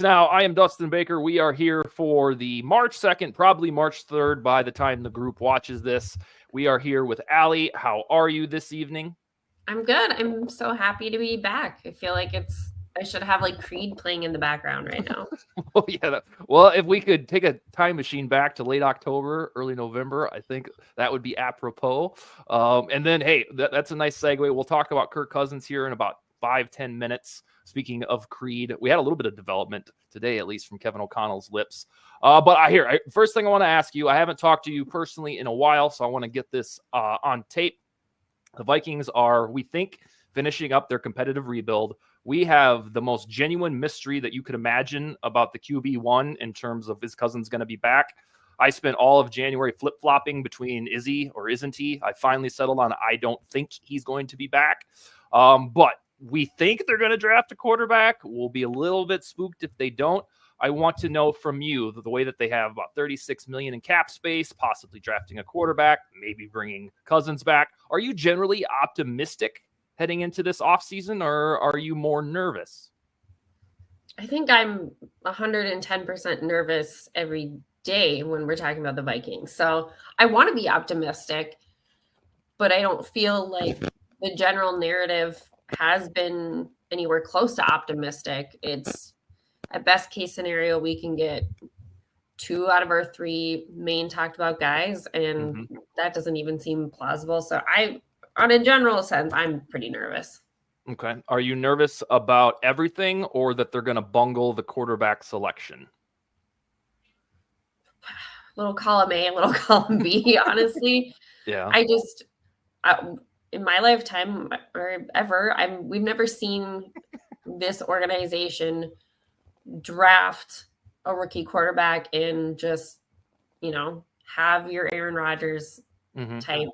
Now, I am Dustin Baker. We are here for the March 2nd, probably March 3rd by the time the group watches this. We are here with Alli. How are you this evening? I'm good. I'm so happy to be back. I feel like I should have like Creed playing in the background right now. Oh, yeah. Well, if we could take a time machine back to late October, early November, I think that would be apropos. And then, hey, that's a nice segue. We'll talk about Kirk Cousins here in about 5-10 minutes. Speaking of Creed, we had a little bit of development today, at least from Kevin O'Connell's lips. First thing I want to ask you, I haven't talked to you personally in a while, so I want to get this on tape. The Vikings are, we think, finishing up their competitive rebuild. We have the most genuine mystery that you could imagine about the QB1 in terms of his Cousins going to be back. I spent all of January flip-flopping between is he or isn't he. I finally settled on I don't think he's going to be back. But we think they're going to draft a quarterback. We'll be a little bit spooked if they don't. I want to know from you the way that they have about $36 million in cap space, possibly drafting a quarterback, maybe bringing Cousins back. Are you generally optimistic heading into this offseason, or are you more nervous? I think I'm 110% nervous every day when we're talking about the Vikings. So I want to be optimistic, but I don't feel like the general narrative has been anywhere close to optimistic. It's at best case scenario, we can get 2 out of our 3 main talked about guys, and that doesn't even seem plausible. So on a general sense, I'm pretty nervous. Okay. Are you nervous about everything, or that they're going to bungle the quarterback selection? Little column A, little column B, honestly. Yeah. In my lifetime or ever, we've never seen this organization draft a rookie quarterback and just, have your Aaron Rodgers type.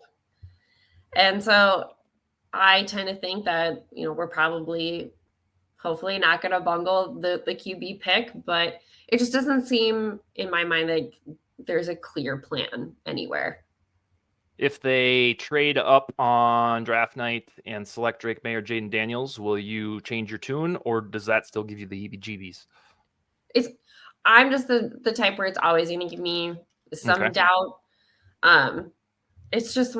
And so I tend to think that, we're probably, hopefully not going to bungle the QB pick, but it just doesn't seem in my mind like there's a clear plan anywhere. If they trade up on draft night and select Drake May or Jaden Daniels, will you change your tune, or does that still give you the heebie-jeebies? I'm just the type where it's always going to give me some doubt. It's just,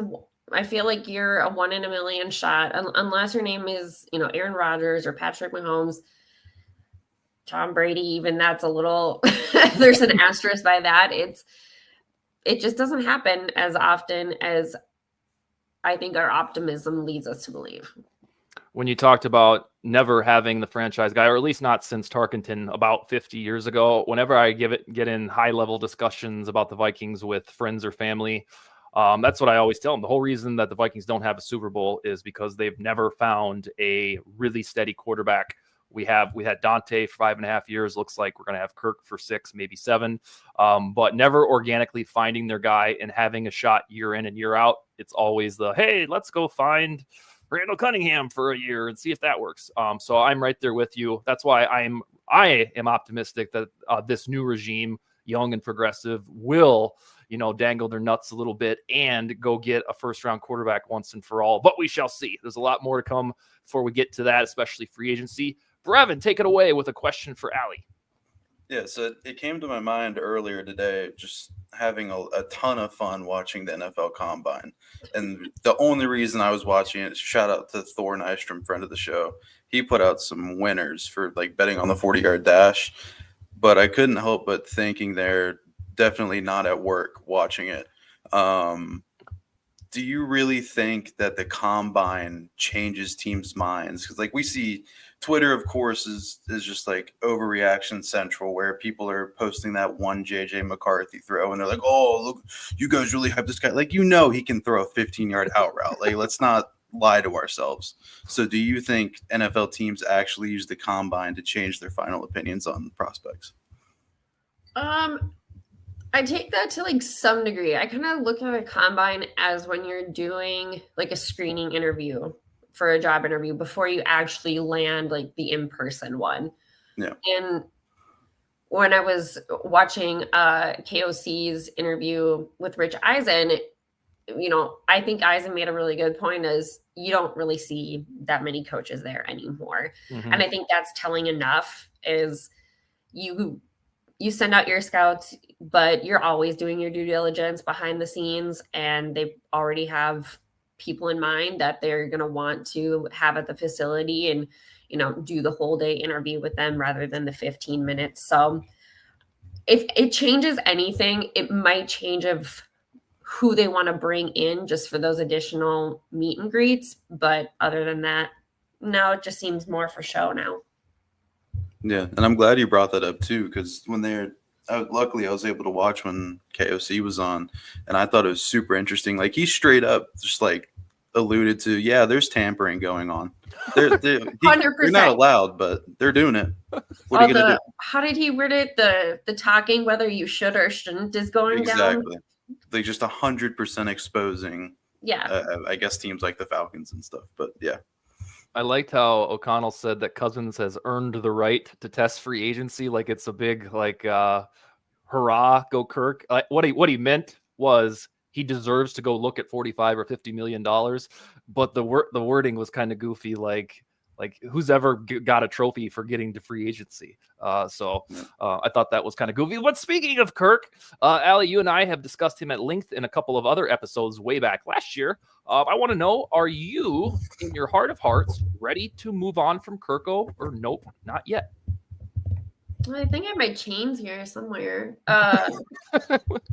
I feel like you're a 1 in a million shot, unless your name is, Aaron Rodgers or Patrick Mahomes, Tom Brady. Even that's a little, there's an asterisk by that. It just doesn't happen as often as I think our optimism leads us to believe. When you talked about never having the franchise guy, or at least not since Tarkenton about 50 years ago, whenever I get in high-level discussions about the Vikings with friends or family, that's what I always tell them. The whole reason that the Vikings don't have a Super Bowl is because they've never found a really steady quarterback. We had Dante for 5.5 years. Looks like we're going to have Kirk for 6, maybe 7, but never organically finding their guy and having a shot year in and year out. It's always hey, let's go find Randall Cunningham for a year and see if that works. So I'm right there with you. That's why I am optimistic that this new regime, young and progressive, will dangle their nuts a little bit and go get a first-round quarterback once and for all. But we shall see. There's a lot more to come before we get to that, especially free agency. Brevin, take it away with a question for Alli. Yeah, so it came to my mind earlier today, just having a ton of fun watching the NFL Combine. And the only reason I was watching it, shout out to Thor Nystrom, friend of the show. He put out some winners for betting on the 40-yard dash. But I couldn't help but thinking they're definitely not at work watching it. Do you really think that the Combine changes teams' minds? Because we see Twitter, of course, is just overreaction central, where people are posting that one JJ McCarthy throw, and they're like, "Oh, look, you guys really hype this guy." He can throw a 15-yard out route. Let's not lie to ourselves. So do you think NFL teams actually use the Combine to change their final opinions on prospects? I take that to some degree. I kind of look at a Combine as when you're doing a screening interview for a job interview before you actually land the in-person one. Yeah. And when I was watching KOC's interview with Rich Eisen, I think Eisen made a really good point is you don't really see that many coaches there anymore. And I think that's telling enough is you send out your scouts, but you're always doing your due diligence behind the scenes, and they already have people in mind that they're going to want to have at the facility and, do the whole day interview with them rather than the 15 minutes. So if it changes anything, it might change of who they want to bring in just for those additional meet and greets. But other than that, no, it just seems more for show now. Yeah, and I'm glad you brought that up too, because when luckily I was able to watch when KOC was on, and I thought it was super interesting. Like, he straight up just like alluded to, yeah, there's tampering going on. They're 100%. not allowed, but they're doing it. What are you gonna do? How did he word it? The talking whether you should or shouldn't is going down. Exactly. Like, just 100% exposing. Yeah. I guess teams like the Falcons and stuff, but yeah. I liked how O'Connell said that Cousins has earned the right to test free agency. Like, it's a big, like, hurrah, go Kirk. What he meant was he deserves to go look at $45 or $50 million. But the wording was kind of goofy. Like who's ever got a trophy for getting to free agency? So I thought that was kind of goofy. But speaking of Kirk, Alli, you and I have discussed him at length in a couple of other episodes way back last year. I want to know, are you, in your heart of hearts, ready to move on from Kirko, or nope, not yet? I think I have my chains here somewhere.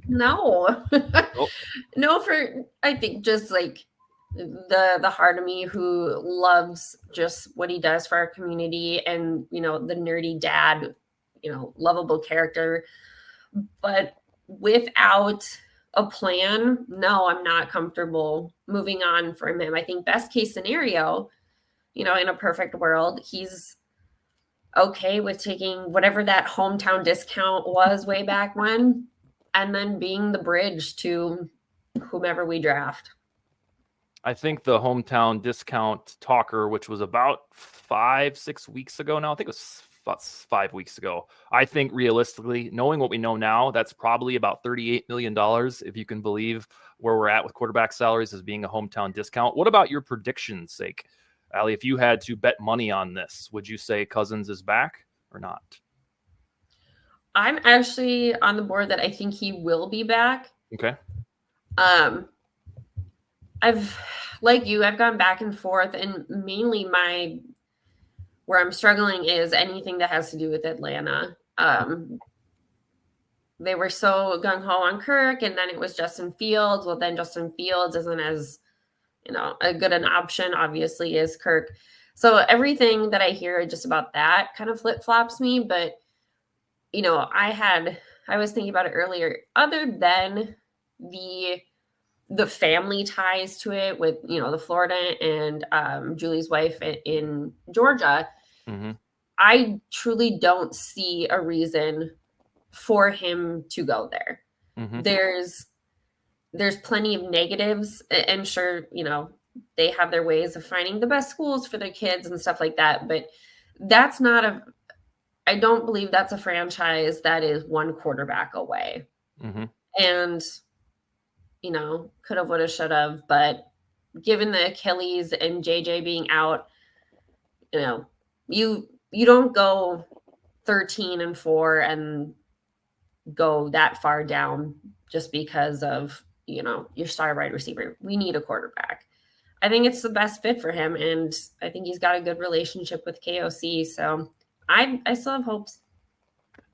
No. Nope. No, I think just like the heart of me who loves just what he does for our community and, the nerdy dad, lovable character. But without a plan, no, I'm not comfortable moving on from him. I think best case scenario, in a perfect world, he's okay with taking whatever that hometown discount was way back when, and then being the bridge to whomever we draft. I think the hometown discount talker, which was about 5-6 weeks ago now, I think it was about 5 weeks ago. I think realistically, knowing what we know now, that's probably about $38 million, if you can believe where we're at with quarterback salaries as being a hometown discount. What about your prediction's sake? Alli, if you had to bet money on this, would you say Cousins is back or not? I'm actually on the board that I think he will be back. Okay. I've gone back and forth, and mainly where I'm struggling is anything that has to do with Atlanta. They were so gung-ho on Kirk, and then it was Justin Fields. Well, then Justin Fields isn't as, a good an option, obviously, as Kirk. So everything that I hear just about that kind of flip-flops me. But, I was thinking about it earlier. Other than the family ties to it with, the Florida and Julie's wife in Georgia, mm-hmm. I truly don't see a reason for him to go there. Mm-hmm. There's plenty of negatives, and sure, they have their ways of finding the best schools for their kids and stuff like that. But that's I don't believe that's a franchise that is one quarterback away. Mm-hmm. And, could have, would have, should have. But given the Achilles and JJ being out, you don't go 13-4 and go that far down just because of, your star wide receiver. We need a quarterback. I think it's the best fit for him, and I think he's got a good relationship with KOC. So I still have hopes.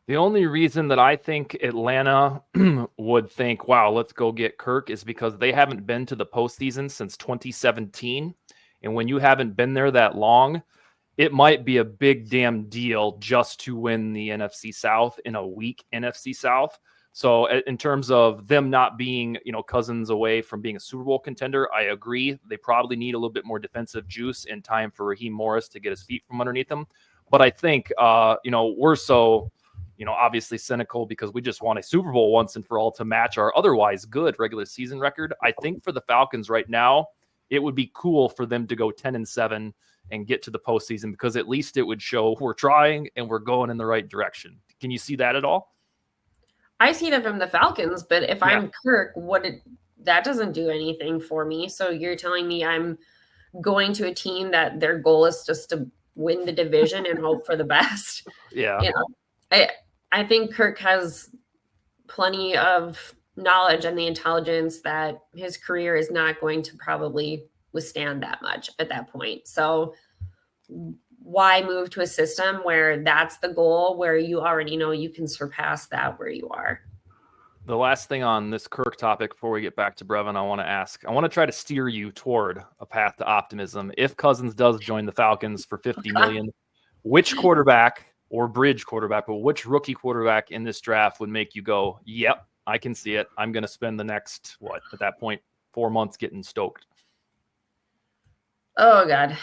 The only reason that I think Atlanta would think, wow, let's go get Kirk, is because they haven't been to the postseason since 2017. And when you haven't been there that long, it might be a big damn deal just to win the NFC South in a weak NFC South. So in terms of them not being, Cousins away from being a Super Bowl contender, I agree. They probably need a little bit more defensive juice in time for Raheem Morris to get his feet from underneath him. But I think, we're so, obviously cynical because we just want a Super Bowl once and for all to match our otherwise good regular season record. I think for the Falcons right now, it would be cool for them to go 10-7 and get to the postseason, because at least it would show we're trying and we're going in the right direction. Can you see that at all? I see that from the Falcons, but if I'm Kirk, that doesn't do anything for me. So you're telling me I'm going to a team that their goal is just to win the division and hope for the best. Yeah. I think Kirk has plenty of knowledge and the intelligence that his career is not going to probably withstand that much at that point. So why move to a system where that's the goal, where you already know you can surpass that where you are? The last thing on this Kirk topic before we get back to Brevin, I want to ask, I want to try to steer you toward a path to optimism. If Cousins does join the Falcons for $50 million, which quarterback or bridge quarterback, but which rookie quarterback in this draft would make you go, yep, I can see it. I'm going to spend the next, at that point, 4 months getting stoked. Oh, God.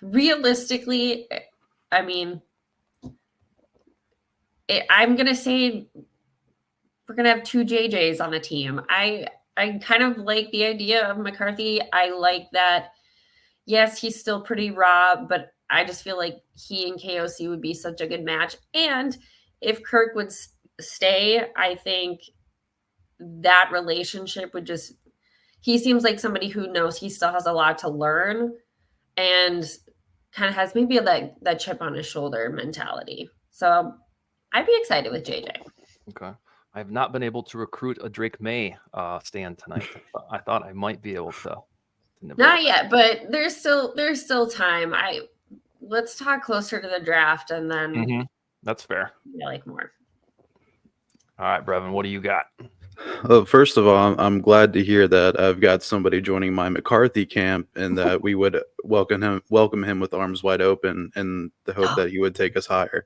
Realistically, I mean, I'm going to say we're going to have 2 JJs on the team. I kind of like the idea of McCarthy. I like that, yes, he's still pretty raw, but I just feel like he and KOC would be such a good match. And if Kirk would stay, I think that relationship would just, he seems like somebody who knows he still has a lot to learn and kind of has maybe that chip on his shoulder mentality. So I'd be excited with JJ. Okay. I have not been able to recruit a Drake May stand tonight. I thought I might be able to. Not yet, but there's still time. Let's talk closer to the draft and then That's fair. I like more. All right, Brevin, what do you got? First of all, I'm glad to hear that I've got somebody joining my McCarthy camp and that we would welcome him with arms wide open and the hope that he would take us higher.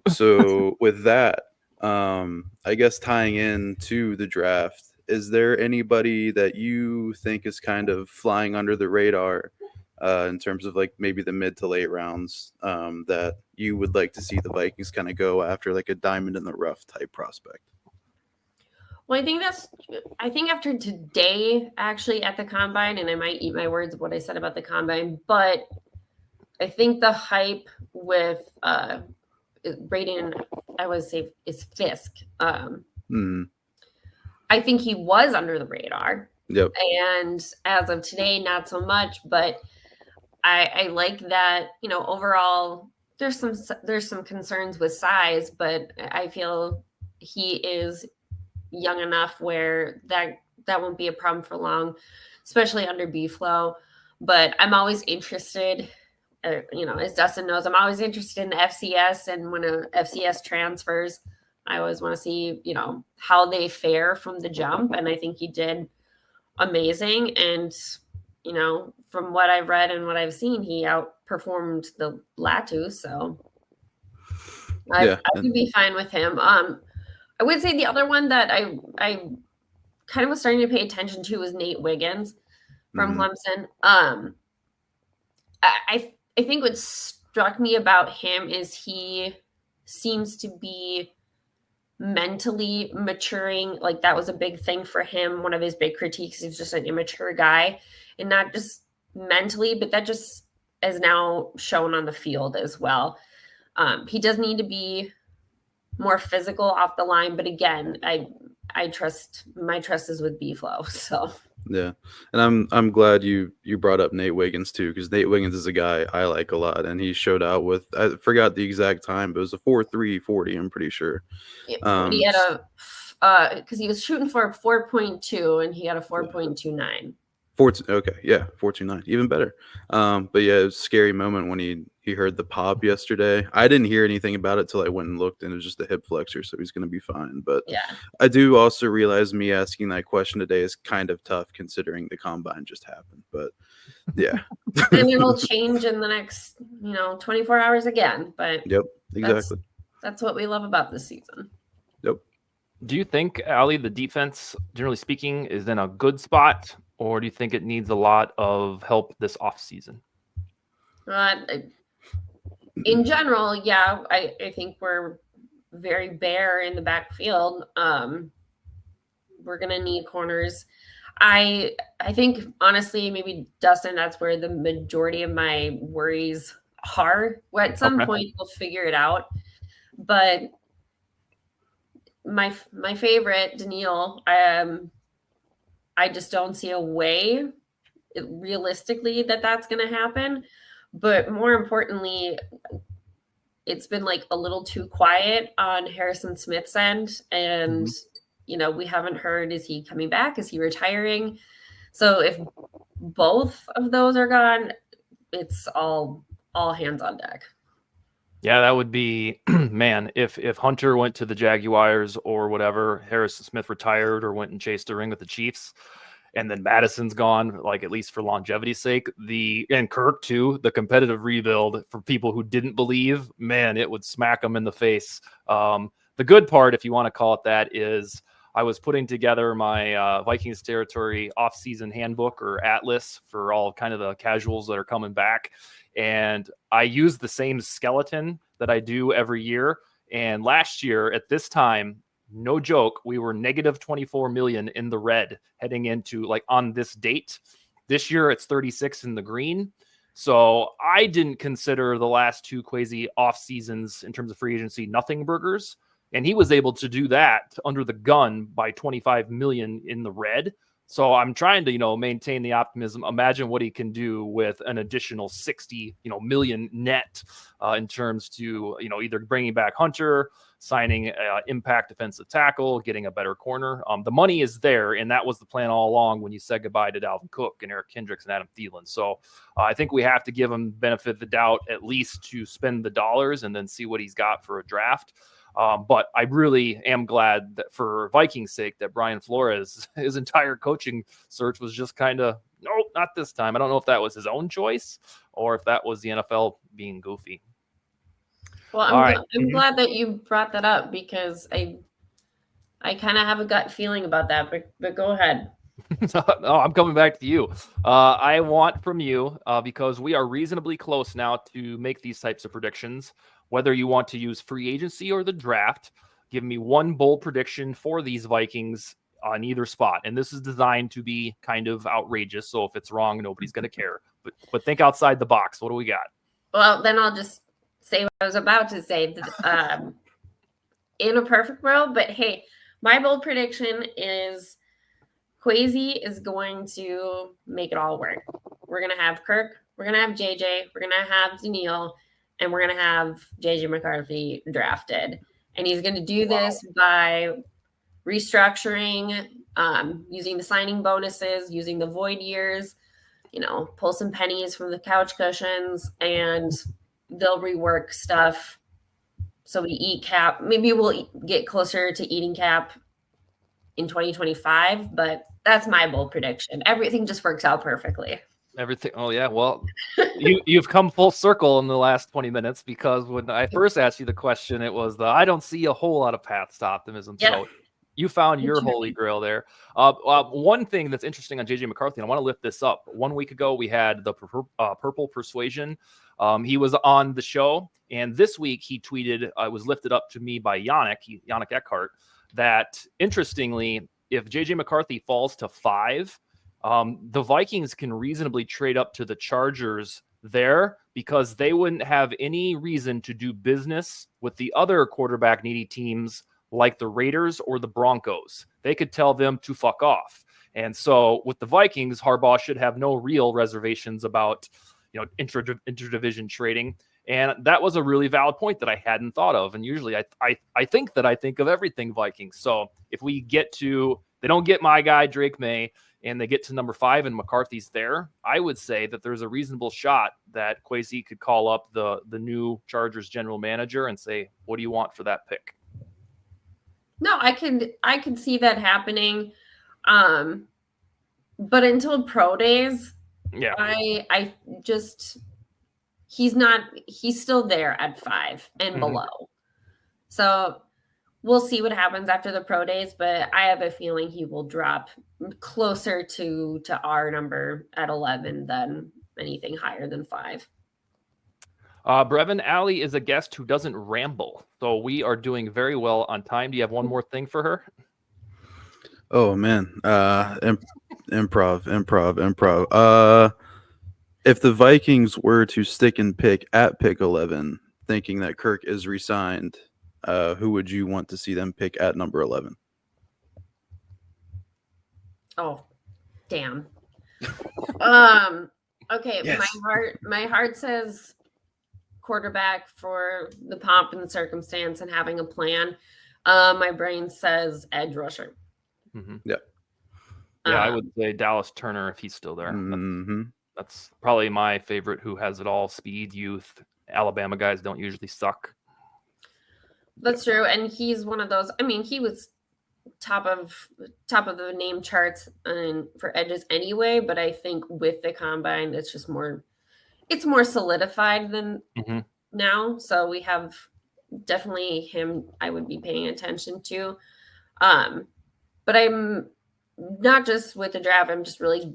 So with that, I guess tying in to the draft, is there anybody that you think is kind of flying under the radar in terms of like maybe the mid to late rounds that you would like to see the Vikings kind of go after, like a diamond in the rough type prospect? Well, I think after today, actually at the combine, and I might eat my words of what I said about the combine, but I think the hype with Braden, I would say, is Fisk. I think he was under the radar. Yep. And as of today, not so much, but I like that, overall there's some concerns with size, but I feel he is young enough where that won't be a problem for long, especially under B-Flow. But I'm always interested, as Dustin knows, I'm always interested in the FCS, and when a FCS transfers, I always want to see, how they fare from the jump. And I think he did amazing. And, from what I've read and what I've seen, he outperformed the Latu. So I would be fine with him. I would say the other one that I kind of was starting to pay attention to was Nate Wiggins from Clemson. I think what struck me about him is he seems to be mentally maturing. Like, that was a big thing for him. One of his big critiques, he's just an immature guy, and not just mentally, but that just is now shown on the field as well. He does need to be more physical off the line, but again, my trust is with B-Flow. So yeah, and I'm glad you brought up Nate Wiggins too, because Nate Wiggins is a guy I like a lot, and he showed out with, I forgot the exact time, but it was a 4.340. I'm pretty sure. He had because he was shooting for a 4.2 and he had a 4.29. 4.29, even better. But yeah, it was a scary moment when he heard the pop yesterday. I didn't hear anything about it till I went and looked, and it was just a hip flexor, so he's going to be fine. But yeah, I do also realize me asking that question today is kind of tough considering the combine just happened. But yeah, and it'll change in the next 24 hours again. But yep, exactly. That's what we love about this season. Yep. Do you think, Alli, the defense, generally speaking, is in a good spot, or do you think it needs a lot of help this offseason? In general, yeah, I think we're very bare in the backfield. We're going to need corners. I think, honestly, maybe, Dustin, that's where the majority of my worries are. At some point, we'll figure it out. But my favorite, Daniil, I just don't see a way realistically that's going to happen. But more importantly, it's been like a little too quiet on Harrison Smith's end. And, we haven't heard, is he coming back? Is he retiring? So if both of those are gone, it's all hands on deck. Yeah, that would be, man, if Hunter went to the Jaguars or whatever, Harrison Smith retired or went and chased a ring with the Chiefs, and then Madison's gone, like at least for longevity's sake, and Kirk too, the competitive rebuild for people who didn't believe, man, it would smack them in the face. The good part, if you want to call it that, is I was putting together my Vikings territory off-season handbook or atlas for all kind of the casuals that are coming back. And I used the same skeleton that I do every year. And last year at this time, no joke, we were negative 24 million in the red heading into like on this date. This year it's 36 in the green. So I didn't consider the last two Kwesi off seasons in terms of free agency nothing burgers. And he was able to do that under the gun by 25 million in the red. So I'm trying to, maintain the optimism. Imagine what he can do with an additional 60, million net in terms to, either bringing back Hunter, signing impact defensive tackle, getting a better corner. The money is there, and that was the plan all along when you said goodbye to Dalvin Cook and Eric Kendricks and Adam Thielen. So I think we have to give him benefit of the doubt at least to spend the dollars and then see what he's got for a draft. But I really am glad that for Vikings' sake that Brian Flores, his entire coaching search was just kind of, nope, not this time. I don't know if that was his own choice or if that was the NFL being goofy. Well, I'm glad that you brought that up because I kind of have a gut feeling about that, but go ahead. No, I'm coming back to you. I want from you, because we are reasonably close now to make these types of predictions, whether you want to use free agency or the draft. Give me one bold prediction for these Vikings on either spot. And this is designed to be kind of outrageous. So if it's wrong, nobody's going to care. But think outside the box. What do we got? Well, then I'll just say what I was about to say. In a perfect world, but hey, my bold prediction is Kwesi is going to make it all work. We're going to have Kirk, we're going to have JJ, we're going to have Daniil, and we're going to have JJ McCarthy drafted. And he's going to do this by restructuring, using the signing bonuses, using the void years, pull some pennies from the couch cushions, and they'll rework stuff. So we eat cap. Maybe we'll get closer to eating cap in 2025, but that's my bold prediction. Everything just works out perfectly. Everything. Oh yeah. Well, you've come full circle in the last 20 minutes, because when I first asked you the question, it was I don't see a whole lot of paths to optimism. Yeah. So you found your holy grail there. One thing that's interesting on JJ McCarthy, and I want to lift this up. 1 week ago, we had the Purple Persuasion. He was on the show, and this week he tweeted, it was lifted up to me by Yannick Eckhart, that interestingly, if JJ McCarthy falls to 5, the Vikings can reasonably trade up to the Chargers there, because they wouldn't have any reason to do business with the other quarterback needy teams like the Raiders or the Broncos. They could tell them to fuck off. And so with the Vikings, Harbaugh should have no real reservations about, interdivision trading. And that was a really valid point that I hadn't thought of. And usually I think of everything Vikings. So if we they don't get my guy, Drake May, and they get to number 5 and McCarthy's there, I would say that there's a reasonable shot that Kwesi could call up the new Chargers general manager and say, what do you want for that pick? No, I could see that happening. But until pro days, yeah, he's still there at 5 and below. So we'll see what happens after the pro days, but I have a feeling he will drop closer to our number at 11 than anything higher than 5. Brevin, Alli is a guest who doesn't ramble, so we are doing very well on time. Do you have one more thing for her? Oh man, improv. If the Vikings were to stick and pick at pick 11, thinking that Kirk is re-signed, who would you want to see them pick at number 11? Oh, damn. Okay, yes. My heart says quarterback for the pomp and the circumstance and having a plan, my brain says edge rusher. Mm-hmm. Yeah. Yeah, I would say Dallas Turner if he's still there. That's probably my favorite who has it all. Speed, youth. Alabama guys don't usually suck. That's true. And he's one of those. I mean, he was top of the name charts and for edges anyway, but I think with the combine, it's more solidified than now. So we have definitely him I would be paying attention to. But I'm not just with the draft, I'm just really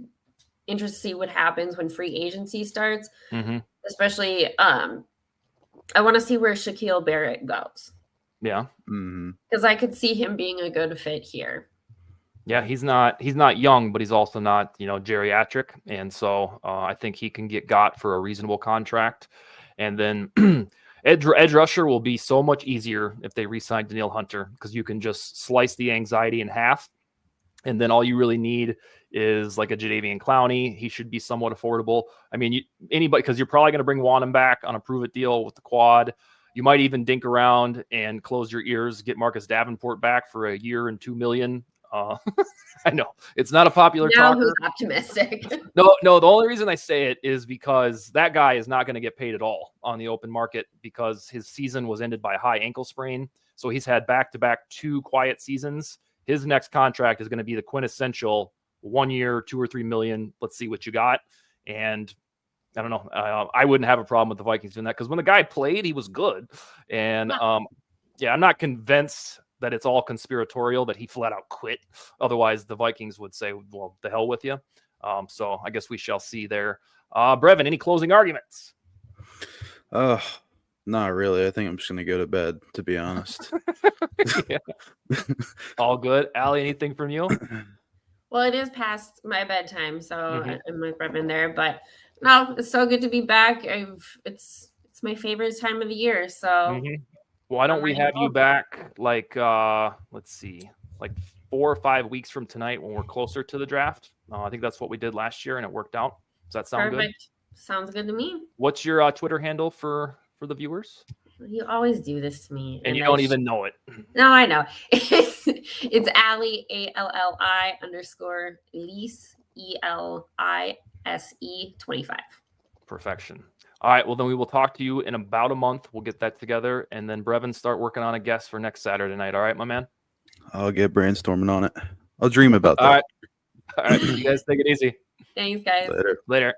interested to see what happens when free agency starts. Especially I want to see where Shaquille Barrett goes. Yeah. Because I could see him being a good fit here. Yeah, he's not young, but he's also not, geriatric. And so I think he can get got for a reasonable contract. And then edge rusher will be so much easier if they re-sign Danielle Hunter, because you can just slice the anxiety in half. And then all you really need is like a Jadeveon Clowney. He should be somewhat affordable. I mean, anybody, because you're probably going to bring Wanham back on a prove-it deal with the quad. You might even dink around and close your ears, get Marcus Davenport back for a year and $2 million. I know it's not a popular talker. Who's optimistic? No. The only reason I say it is because that guy is not going to get paid at all on the open market because his season was ended by a high ankle sprain. So he's had back-to-back 2 quiet seasons. His next contract is going to be the quintessential 1 year, $2 or $3 million. Let's see what you got. And I don't know. I wouldn't have a problem with the Vikings doing that because when the guy played, he was good. And I'm not convinced that it's all conspiratorial that he flat out quit. Otherwise, the Vikings would say, well, the hell with you. So I guess we shall see there. Brevin, any closing arguments? Not really. I think I'm just going to go to bed, to be honest. All good. Alli, anything from you? Well, it is past my bedtime, so I'm with Brevin there. But no, it's so good to be back. It's my favorite time of the year. So why don't we have you back like let's see, like 4 or 5 weeks from tonight when we're closer to the draft? I think that's what we did last year and it worked out. Does that sound good? Sounds good to me. What's your Twitter handle for the viewers? You always do this to me. And you don't even know it. No, I know. It's Alli, ALLI_Elise, ELISE 25. Perfection. All right. Well, then we will talk to you in about a month. We'll get that together. And then Brevin, start working on a guest for next Saturday night. All right, my man? I'll get brainstorming on it. I'll dream about that. All right. You guys take it easy. Thanks, guys. Later. Later.